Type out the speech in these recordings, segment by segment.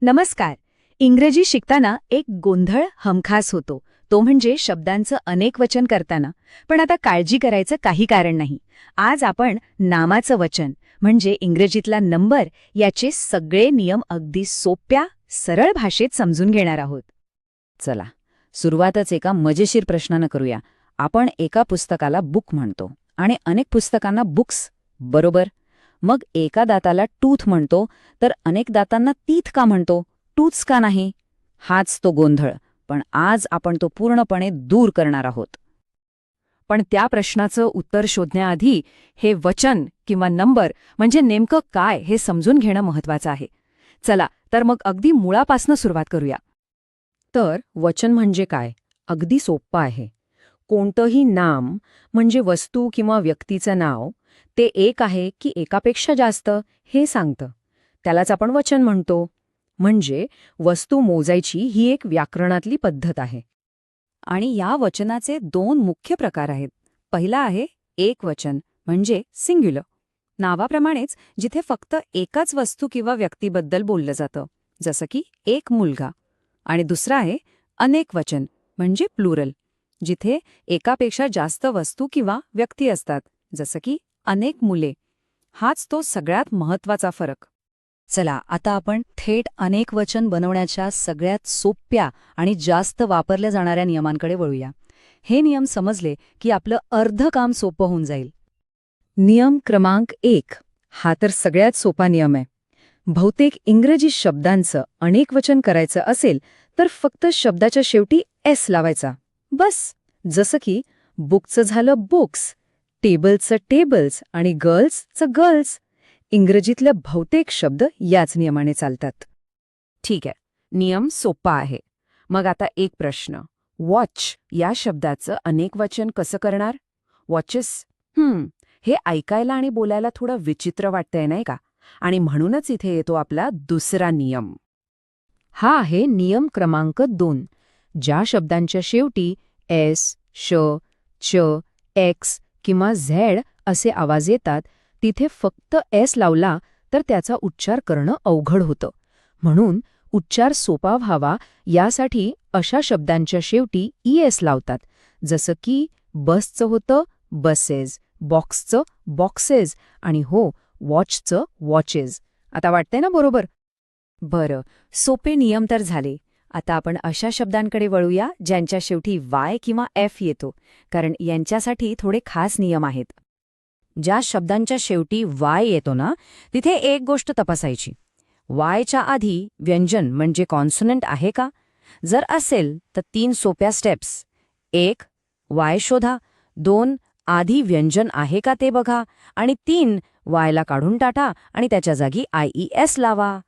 नमस्कार. इंग्रजी शिकताना एक गोंधळ हमखास होतो, तो म्हणजे शब्दांचं अनेक वचन करताना. पण आता काळजी करायचं काही कारण नाही. आज आपण नामाचं वचन म्हणजे इंग्रजीतला नंबर याचे सगळे नियम अगदी सोप्या, सरळ भाषेत समजून घेणार आहोत. चला, सुरुवातच एका मजेशीर प्रश्नानं करूया. आपण एका पुस्तकाला बुक म्हणतो आणि अनेक पुस्तकांना बुक्स, बरोबर? मग एका दाताला टूथ म्हणतो, तर अनेक दातांना टीथ का म्हणतो, टूथ्स का नाही? हाच तो गोंधळ, पण आज आपण तो पूर्णपणे दूर करणार आहोत. पण त्या प्रश्नाचं उत्तर शोधण्याआधी हे वचन किंवा नंबर म्हणजे नेमकं काय हे समजून घेणं महत्वाचं आहे. चला तर मग अगदी मुळापासनं सुरुवात करूया. तर वचन म्हणजे काय? अगदी सोप्पं आहे. कोणतंही नाम म्हणजे वस्तू किंवा व्यक्तीचं नाव, ते एक आहे की एकापेक्षा जास्त हे सांगतं. त्यालाच आपण वचन म्हणतो. म्हणजे वस्तू मोजायची ही एक व्याकरणातली पद्धत आहे. आणि या वचनाचे दोन मुख्य प्रकार आहेत. पहिला आहे एकवचन म्हणजे सिंग्युलर, नावाप्रमाणेच जिथे फक्त एकाच वस्तू किंवा व्यक्तीबद्दल बोललं जातं, जसं की एक मुलगा. आणि दुसरा आहे अनेकवचन म्हणजे प्लुरल, जिथे एकापेक्षा जास्त वस्तू किंवा व्यक्ती असतात, जसं की अनेक मुले. हाच तो सगळ्यात महत्वाचा फरक. चला आता आपण थेट अनेक वचन बनवण्याच्या सगळ्यात सोप्या आणि जास्त वापरल्या जाणाऱ्या नियमांकडे वळूया. हे नियम समजले की आपलं अर्ध काम सोपं होऊन जाईल. नियम क्रमांक 1 हा तर सगळ्यात सोपा नियम आहे. बहुतेक इंग्रजी शब्दांचं अनेकवचन करायचं असेल तर फक्त शब्दाच्या शेवटी एस लावायचा, बस. जसं की बुकचं झालं बुक्स, टेबलचं टेबल्स आणि गर्ल्सचं गर्ल्स. इंग्रजीतले बहुतेक शब्द याच नियमाने चालतात. ठीक आहे, नियम सोपा आहे. मग आता एक प्रश्न, वॉच या शब्दाचं अनेकवचन कसं करणार? वॉचेस. हे ऐकायला आणि बोलायला थोडं विचित्र वाटतंय नाही का? आणि म्हणूनच इथे येतो आपला दुसरा नियम. हा आहे नियम क्रमांक 2. ज्या शब्दांच्या शेवटी एस, श, च, एक्स किंवा झेड असे आवाज येतात, तिथे फक्त एस लावला तर त्याचा उच्चार करणं अवघड होतं. म्हणून उच्चार सोपा व्हावा यासाठी अशा शब्दांच्या शेवटी ईएस लावतात, जसं की बसचं होतं बसेस, बॉक्सचं बॉक्सेस आणि हो, वॉचचं वॉचेस. आता वाटतंय ना बरोबर? बरं, सोपे नियम तर झाले. आता आपण अशा शब्दांकडे वळूया ज्यांच्या शेवटी वाय किंवा एफ येतो, कारण यांच्यासाठी थोडे खास नियम आहेत. ज्या शब्दांच्या शेवटी वाय येतो ना, तिथे एक गोष्ट तपासायची. वायच्या आधी व्यंजन म्हणजे कॉन्सोनंट आहे का? जर असेल तर 3 सोप्या स्टेप्स. 1. वाय शोधा. 2. आधी व्यंजन आहे का ते बघा. आणि 3. वायला काढून टाका आणि त्याच्या जागी IES लावा.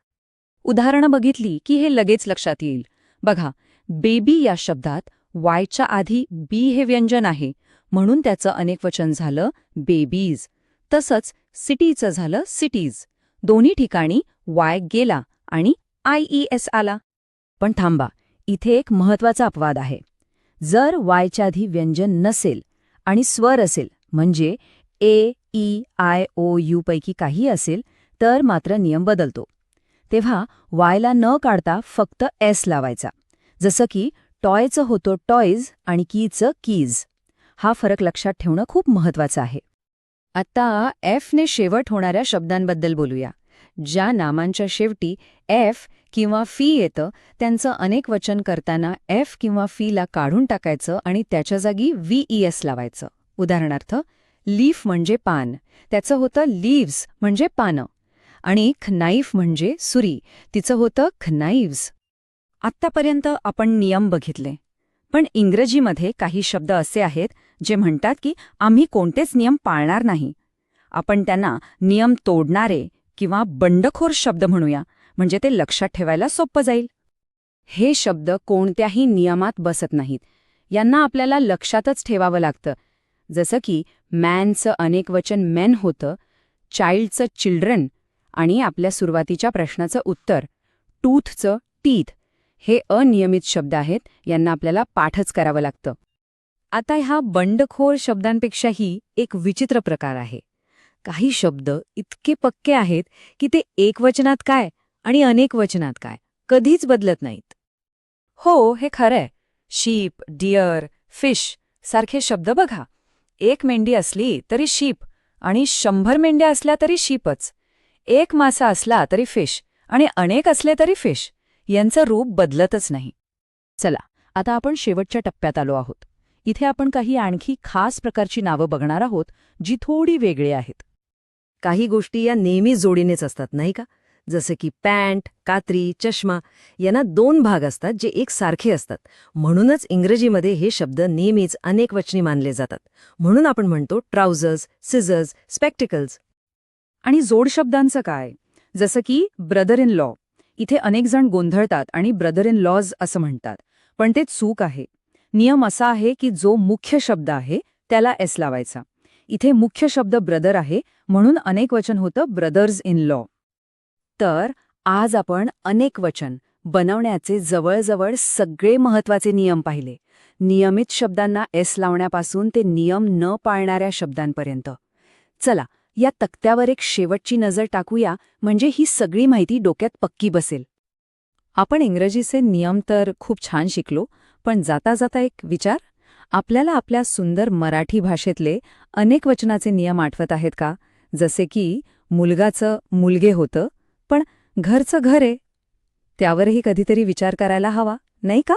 उदाहरणं बघितली की हे लगेच लक्षात येईल. बघा, बेबी या शब्दात वायच्या आधी बी हे व्यंजन आहे, म्हणून त्याचं अनेकवचन झालं बेबीज. तसंच सिटीचं झालं सिटीज. दोन्ही ठिकाणी वाय गेला आणि IES आला. पण थांबा, इथे एक महत्वाचा अपवाद आहे. जर वायच्या आधी व्यंजन नसेल आणि स्वर असेल, म्हणजे ए, ई, आय, ओ, यू पैकी काही असेल, तर मात्र नियम बदलतो. तेव्हा वायला न काढता फक्त एस लावायचा, जसं की टॉयचं होतं टॉयज आणि कीचं कीज. हा फरक लक्षात ठेवणं खूप महत्वाचं आहे. आता एफने शेवट होणाऱ्या शब्दांबद्दल बोलूया. ज्या नामांच्या शेवटी एफ किंवा फी येतं, त्यांचं अनेकवचन करताना एफ किंवा फीला काढून टाकायचं आणि त्याच्या जागी VES लावायचं. उदाहरणार्थ, लीफ म्हणजे पान, त्याचं होतं लीव्स म्हणजे पानं. आणि खनाईफ म्हणजे सुरी, तिचं होतं खनाईव्स. आत्तापर्यंत आपण नियम बघितले, पण इंग्रजीमध्ये काही शब्द असे आहेत जे म्हणतात की आम्ही कोणतेच नियम पाळणार नाही. आपण त्यांना नियम तोडणारे किंवा बंडखोर शब्द म्हणूया, म्हणजे ते लक्षात ठेवायला सोपं जाईल. हे शब्द कोणत्याही नियमात बसत नाहीत. यांना आपल्याला लक्षातच ठेवावं लागतं. जसं की मॅनचं अनेकवचन मेन होतं, चाइल्डचं चिल्ड्रन आणि आपल्या सुरुवातीच्या प्रश्नाचं उत्तर टूथचं टीथ. हे अनियमित शब्द आहेत, यांना आपल्याला पाठच करावं लागतं. आता ह्या बंडखोर शब्दांपेक्षाही एक विचित्र प्रकार आहे. काही शब्द इतके पक्के आहेत की ते एकवचनात काय आणि अनेकवचनात काय कधीच बदलत नाहीत. हो, हे खरंय. शीप, डिअर, फिश सारखे शब्द बघा. एक मेंढी असली तरी शीप आणि 100 मेंढ्या असल्या तरी शीपच. एक मासा असला तरी फिश आणि अनेक असले तरी फिश. यांचं रूप बदलतच नाही. चला, आता आपण शेवटच्या टप्प्यात आलो आहोत. इथे आपण काही आणखी खास प्रकारची नावं बघणार आहोत, जी थोडी वेगळी आहेत. काही गोष्टी या नेहमी जोडीनेच असतात नाही का? जसे की पॅन्ट, कात्री, चष्मा यांना 2 भाग असतात जे एकसारखे असतात. म्हणूनच इंग्रजीमध्ये हे शब्द नेहमीच अनेकवचनी मानले जातात. म्हणून आपण म्हणतो ट्राउझर्स, सिझर्स, स्पेक्टिकल्स. आणि जोड शब्दांचं काय? जसं की ब्रदर इन लॉ. इथे अनेक जण गोंधळतात आणि ब्रदर इन लॉज असं म्हणतात. पण ते चूक आहे. नियम असा आहे की जो मुख्य शब्द आहे त्याला एस लावायचा. इथे मुख्य शब्द ब्रदर आहे म्हणून अनेकवचन होतं ब्रदर्स इन लॉ. तर आज आपण अनेकवचन बनवण्याचे जवळजवळ सगळे महत्वाचे नियम पाहिले. नियमित शब्दांना एस लावण्यापासून ते नियम न पाळणाऱ्या शब्दांपर्यंत. चला, या तक्त्यावर एक शेवटची नजर टाकूया, म्हणजे ही सगळी माहिती डोक्यात पक्की बसेल. आपण इंग्रजीचे नियम तर खूप छान शिकलो, पण जाता जाता एक विचार. आपल्याला आपल्या सुंदर मराठी भाषेतले अनेक वचनाचे नियम आठवत आहेत का? जसे की मुलगाचं मुलगे होतं, पण घरचं घर आहे. त्यावरही कधीतरी विचार करायला हवा, नाही का?